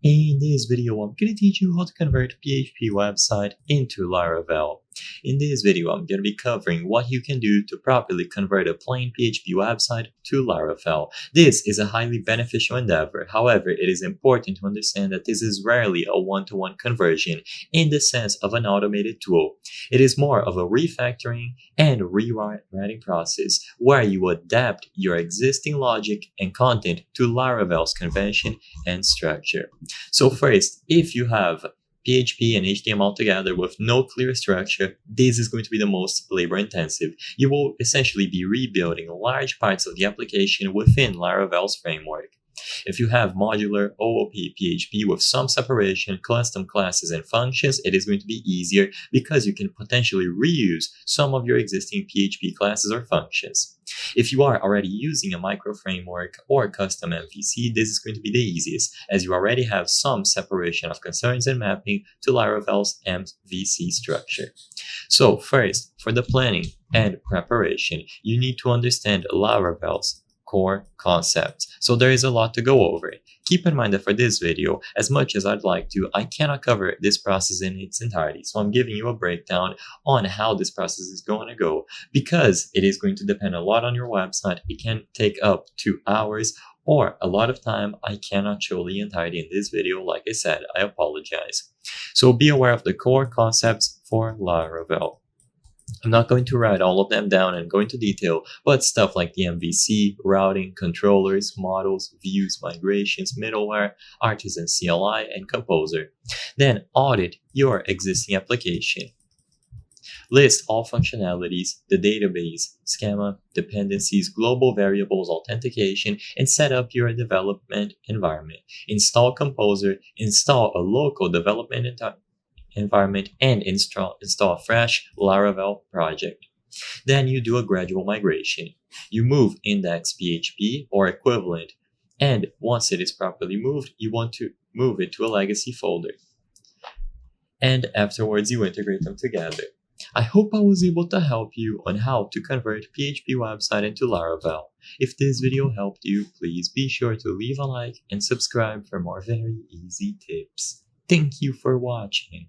In this video, I'm going to teach you how to convert PHP website into Laravel. In this video, I'm going to be covering what you can do to properly convert a plain PHP website to Laravel. This is a highly beneficial endeavor. However, it is important to understand that this is rarely a one-to-one conversion in the sense of an automated tool. It is more of a refactoring and rewriting process where you adapt your existing logic and content to Laravel's convention and structure. So first, if you have PHP and HTML together with no clear structure, this is going to be the most labor intensive. You will essentially be rebuilding large parts of the application within Laravel's framework. If you have modular OOP PHP with some separation, custom classes, and functions, it is going to be easier because you can potentially reuse some of your existing PHP classes or functions. If you are already using a micro framework or custom MVC, this is going to be the easiest, as you already have some separation of concerns and mapping to Laravel's MVC structure. So first, for the planning and preparation, you need to understand Laravel's core concepts. So there is a lot to go over. Keep in mind that for this video, as much as I'd like to, I cannot cover this process in its entirety. So I'm giving you a breakdown on how this process is going to go, because it is going to depend a lot on your website. It can take up to hours or a lot of time. I cannot show the entirety in this video. Like I said, I apologize. So be aware of the core concepts for Laravel. I'm not going to write all of them down and go into detail, but stuff like the MVC, routing, controllers, models, views, migrations, middleware, Artisan CLI, and Composer. Then audit your existing application. List all functionalities, the database, schema, dependencies, global variables, authentication, and set up your development environment. Install Composer, install a local development environment, and install a fresh Laravel project. Then you do a gradual migration. You move index.php or equivalent, and once it is properly moved, you want to move it to a legacy folder. And afterwards, you integrate them together. I hope I was able to help you on how to convert PHP website into Laravel. If this video helped you, please be sure to leave a like and subscribe for more very easy tips. Thank you for watching.